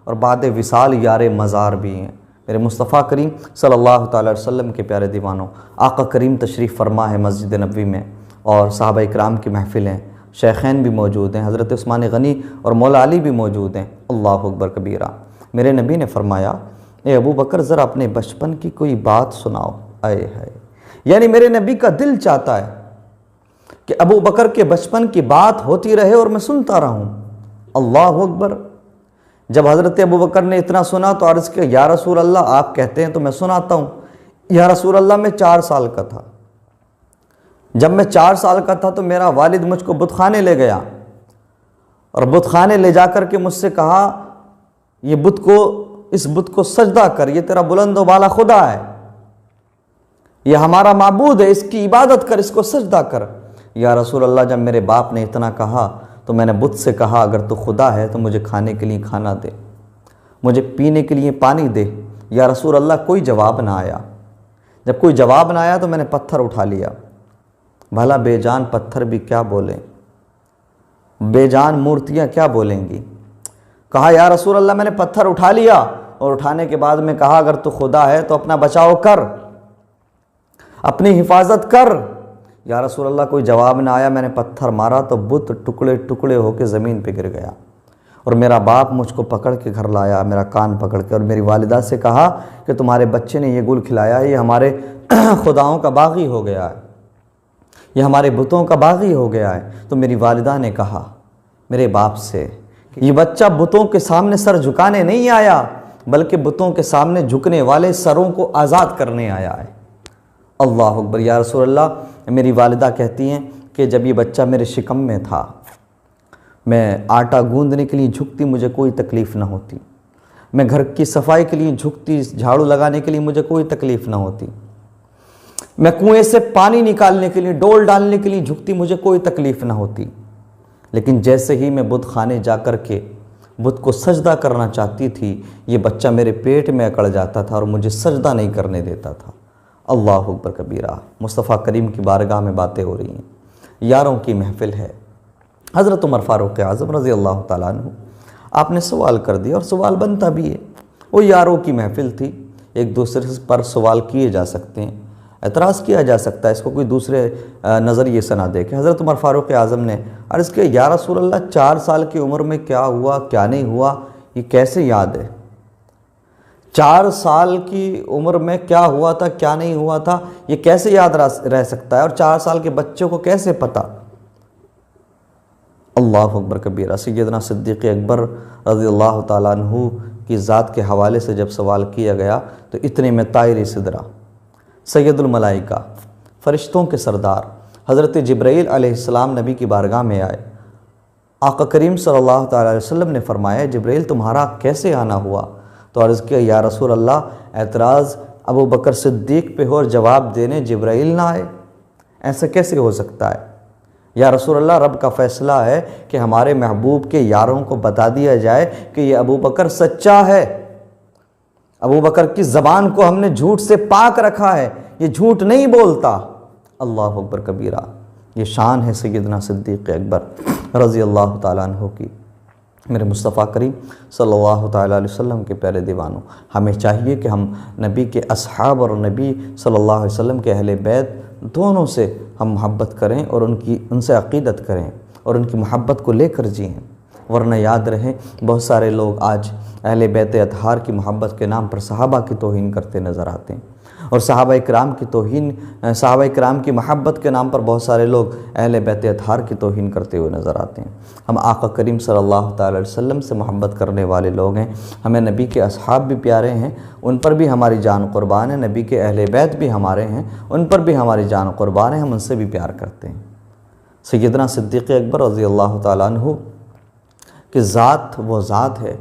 और बाद विसाल यार मज़ार भी हैं। मेरे मुस्तफ़ा करीम सल्लल्लाहु ताला अलैहि वसल्लम के प्यारे दीवानों, आका करीम तशरीफ़ फरमा है मस्जिद नबवी में और सहाबा इकराम की महफ़िल हैं, शेखैन भी मौजूद हैं, हज़रत उस्मान गनी और मौला अली भी मौजूद हैं। अल्लाहु अकबर कबीरा। मेरे नबी ने फरमाया, ए अबू बकर, ज़रा अपने बचपन की कोई बात सुनाओ। आए है, यानी मेरे नबी का दिल चाहता है कि अबू बकर के बचपन की बात होती रहे और मैं सुनता रहूं। अल्लाहु अकबर। जब हज़रत अबू बकर ने इतना सुना तो अर्ज़ किया, या रसूल अल्लाह, आप कहते हैं तो मैं सुनाता हूँ। या रसूल अल्लाह, मैं 4 साल का था। जब मैं 4 साल का था तो मेरा वालिद मुझको बुतखाने ले गया और बुतखाने ले जाकर के मुझसे कहा, ये बुत को, इस बुत को सजदा कर, ये तेरा बुलंद वाला खुदा है, ये हमारा माबूद है, इसकी इबादत कर, इसको सजदा कर। या रसूल अल्लाह, जब मेरे बाप ने इतना कहा तो मैंने बुत से कहा, अगर तू खुदा है तो मुझे खाने के लिए खाना दे, मुझे पीने के लिए पानी दे। या रसूल अल्लाह, कोई जवाब ना आया। जब कोई जवाब ना आया तो मैंने पत्थर उठा लिया। भला बेजान पत्थर भी क्या बोलें, बेजान मूर्तियाँ क्या बोलेंगी। कहा, या रसूल अल्लाह, मैंने पत्थर उठा लिया और उठाने के बाद में कहा अगर तू खुदा है तो अपना बचाव कर, अपनी हिफाजत कर। या रसूल अल्लाह कोई जवाब ना आया। मैंने पत्थर मारा तो बुत टुकड़े टुकड़े होकर ज़मीन पे गिर गया। और मेरा बाप मुझको पकड़ के घर लाया, मेरा कान पकड़ के, और मेरी वालिदा से कहा कि तुम्हारे बच्चे ने ये गुल खिलाया है, ये हमारे खुदाओं का बागी हो गया है, ये हमारे बुतों का बागी हो गया है। तो मेरी वालिदा ने कहा मेरे बाप से, ये बच्चा बुतों के सामने सर झुकाने नहीं आया, बल्कि बुतों के सामने झुकने वाले सरों को आज़ाद करने आया है। अल्लाह अकबर। या रसूल अल्लाह, मेरी वालिदा कहती हैं कि जब ये बच्चा मेरे शिकम में था, मैं आटा गूंदने के लिए झुकती, मुझे कोई तकलीफ़ ना होती। मैं घर की सफाई के लिए झुकती, झाड़ू लगाने के लिए मुझे कोई तकलीफ़ ना होती। मैं कुएं से पानी निकालने के लिए, डोल डालने के लिए झुकती, मुझे कोई तकलीफ़ ना होती। लेकिन जैसे ही मैं बुत खाने जा कर के बुत को सजदा करना चाहती थी, ये बच्चा मेरे पेट में अकड़ जाता था और मुझे सजदा नहीं करने देता था। अल्लाह अकबर कबीरा। मुस्तफ़ा करीम की बारगाह में बातें हो रही हैं, यारों की महफिल है। हज़रत उमर फ़ारूक़ आज़म रज़ी अल्लाह ताला अन्हु, आपने सवाल कर दिया और सवाल बनता भी है। वो यारों की महफिल थी, एक दूसरे पर सवाल किए जा सकते हैं, एतराज़ किया जा सकता है, इसको कोई दूसरे नज़रिए से ना देखे। हज़रत उमर फ़ारूक़ आज़म ने अर्ज़ किया, या रसूल अल्लाह 4 साल की उम्र में क्या हुआ क्या नहीं हुआ ये कैसे याद है? 4 साल की उम्र में क्या हुआ था क्या नहीं हुआ था ये कैसे याद रह सकता है, और 4 साल के बच्चों को कैसे पता? अल्लाह अकबर कबीरा। सैयदना सिद्दीक़ अकबर रज़ी अल्लाह ताला अन्हु की ज़ात के हवाले से जब सवाल किया गया तो इतने में तायर सिदरा, सैयदुल मलाइका, फ़रिश्तों के सरदार हज़रत जिब्राईल अलैहिस्सलाम नबी की बारगाह में आए। आका करीम सल्लल्लाहु अलैहि वसल्लम ने फरमाया, जिब्राईल तुम्हारा कैसे आना हुआ? तो अर्ज़ किया, या रसूल अल्लाह, एतराज़ अबू बकर सिद्दीक़ पे हो और जवाब देने जिब्राईल ना आए, ऐसा कैसे हो सकता है? या रसूल अल्लाह, रब का फ़ैसला है कि हमारे महबूब के यारों को बता दिया जाए कि ये अबू बकर सच्चा है, अबू बकर की ज़बान को हमने झूठ से पाक रखा है, ये झूठ नहीं बोलता। अल्लाह अकबर कबीरा। ये शान है सैयदना सिद्दीक़ अकबर रज़ी अल्लाह ताला अन्हु की। मेरे मुस्तफ़ा करीम सल्लल्लाहु ताला अलैहि वसल्लम के प्यारे दीवानों, हमें चाहिए कि हम नबी के असहाब और नबी सल्लल्लाहु अलैहि वसल्लम के अहले बैत दोनों से हम मोहब्बत करें और उनसे अक़ीदत करें और उनकी मोहब्बत को लेकर जिएँ। वरना याद रहे, बहुत सारे लोग आज अहले बैत अतहार की मोहब्बत के नाम पर सहाबा की तौहीन करते नज़र आते हैं, और सहाबा इकराम की मोहब्बत के नाम पर बहुत सारे लोग अहले बैत अतहार की तौहीन करते हुए नज़र आते हैं। हम आका करीम सल्लल्लाहु अलैहि वसल्लम से मोहब्बत करने वाले लोग हैं, हमें नबी के असहाब भी प्यारे हैं, उन पर भी हमारी जान कुर्बान है, नबी के अहले बैत भी हमारे हैं, उन पर भी हमारी जान कुर्बान है, हम उनसे भी प्यार करते हैं। सैयदना सिद्दीक़ अकबर रज़ी अल्लाह ताला अन्हु कि ज़ात वो ज़ात है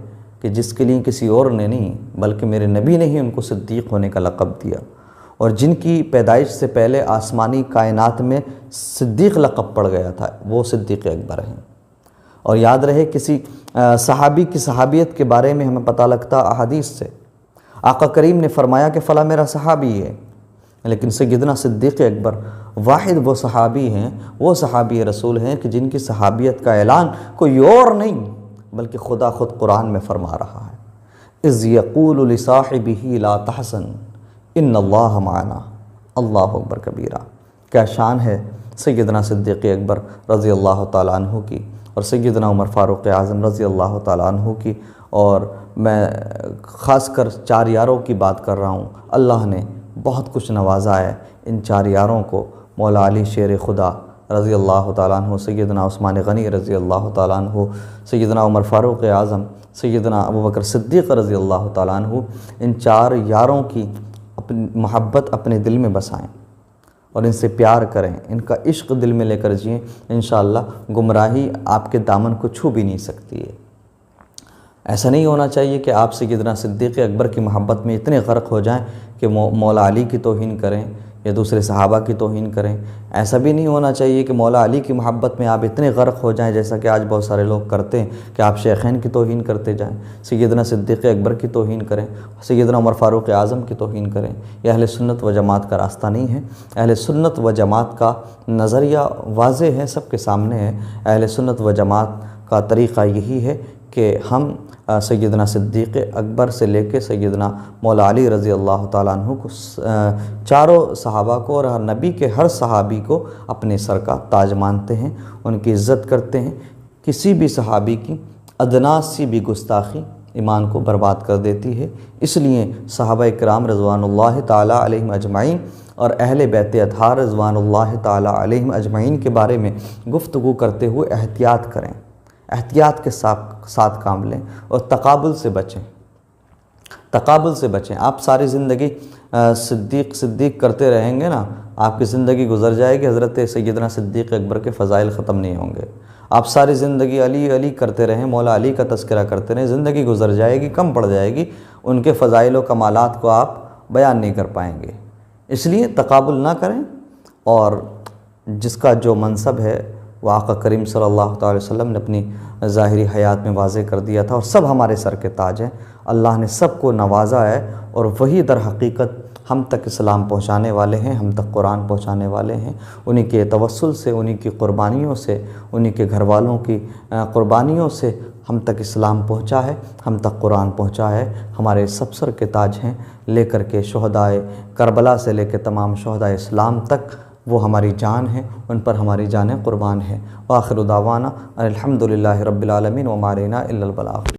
कि जिसके लिए किसी और ने नहीं बल्कि मेरे नबी ने ही उनको सिद्दीक़ होने का लक़ब दिया, और जिनकी पैदाइश से पहले आसमानी कायनात में सिद्दीक़ लक़ब पड़ गया था, वो सिद्दीक़ अकबर हैं। और याद रहे, किसी सहाबी की सहाबियत के बारे में हमें पता लगता अहादीस से। आका करीम ने फरमाया कि फ़ला मेरा सहाबी है, लेकिन सैयदना सिद्दीक़ अकबर वाहिद वो सहाबी हैं, वो सहाबी रसूल हैं कि जिनकी सहाबियत का ऐलान कोई और नहीं बल्कि खुदा खुद कुरान में फरमा रहा है, इज़ यक़ूलु लिसाहिबिही ला तहज़न इन्नल्लाह माना। अल्लाह अकबर कबीरा। क्या शान है सैयदना सिद्दीक़ अकबर रज़ी अल्लाह ताला अन्हु की और सैयदना उमर फ़ारूक़ आज़म रज़ी अल्लाह ताला अन्हु की। और मैं ख़ासकर 4 यारों की बात कर रहा हूँ। अल्लाह ने बहुत कुछ नवाजा है इन 4 यारों को। मौला अली शेर खुदा रज़ी अल्लाह ताला अन्हु, सैयदना उस्मान गनी रज़ी अल्लाह ताला अन्हु, सैयदना उमर फ़ारूक़ आज़म, सैयदना अबू बकर सिद्दीक़ रज़ी अल्लाह ताला अन्हु, इन 4 यारों की अपनी मोहब्बत अपने दिल में बसाएं और इनसे प्यार करें, इनका इश्क दिल में लेकर जिएँ। इंशाअल्लाह गुमराही आपके दामन को छू भी नहीं सकती है। ऐसा नहीं होना चाहिए कि आप सैयदना सिद्दीक़ अकबर की मोहब्बत में इतने ग़र्क़ हो जाएं कि मौला अली की तौहीन करें या दूसरे सहाबा की तौहीन करें। ऐसा भी नहीं होना चाहिए कि मौला अली की मोहब्बत में आप इतने ग़र्क़ हो जाएं जैसा कि आज बहुत सारे लोग करते हैं कि आप शेखैन की तौहीन करते जाएं, सैयदना सिद्दीक़ अकबर की तौहीन करें, सैयदना उमर फ़ारूक़ आज़म की तौहीन करें। यह अहले सुन्नत व जमात का रास्ता नहीं है। अहले सुन्नत व जमात का नज़रिया वाज़ेह है, सबके सामने है। अहले सुन्नत व जमात का तरीक़ा यही है कि हम सैयदना सिद्दीक़ अकबर से लेके सैयदना मौला अली रज़ी अल्लाह ताला अन्हु को, चारों सहाबा को और नबी के हर सहाबी को अपने सर का ताज मानते हैं, उनकी इज़्ज़त करते हैं। किसी भी सहाबी की अदना सी भी गुस्ताखी ईमान को बर्बाद कर देती है। इसलिए सहाबा इकराम रज़वानुल्लाह ताला अलैहिम अजमाइन और अहले बैत अतहार रज़वानुल्लाह ताला अलैहिम अजमाइन के बारे में गुफ्तगू करते हुए एहतियात करें, एहतियात के साथ काम लें और तकाबुल से बचें, तकाबुल से बचें। आप सारी ज़िंदगी सिद्दीक़ करते रहेंगे ना, आपकी ज़िंदगी गुजर जाएगी, हज़रत सैयदना सिद्दीक़ अकबर के फ़ज़ाइल ख़त्म नहीं होंगे। आप सारी ज़िंदगी अली अली करते रहें, मौला अली का तज़किरा करते रहें, ज़िंदगी गुजर जाएगी, कम पड़ जाएगी, उनके फ़ज़ाइल व कमालात को आप बयान नहीं कर पाएंगे। इसलिए तकाबुल ना करें, और जिसका जो मनसब है वो आका करीम सल्लल्लाहु अलैहि वसल्लम ने अपनी ज़ाहिरी हयात में वाज़े कर दिया था, और सब हमारे सर के ताज हैं। अल्लाह ने सबको नवाजा है, और वही दर हकीकत हम तक इस्लाम पहुँचाने वाले हैं, हम तक कुरान पहुँचाने वाले हैं। उन्हीं के तवस्सुल से, उन्हीं की क़ुरबानियों से, उन्हीं के घर वालों की क़ुरबानियों से हम तक इस्लाम पहुँचा है, हम तक कुरान पहुँचा है। हमारे सब सर के ताज हैं, लेकर के शहदाए करबला से लेकर तमाम शहदाए इस्लाम तक वो हमारी जान है, उन पर हमारी जानें कुर्बान है। व आखिर दावाना अल्हम्दुलिल्लाहि रब्बिल आलमीन व मा अलैना इल्लल बलाग।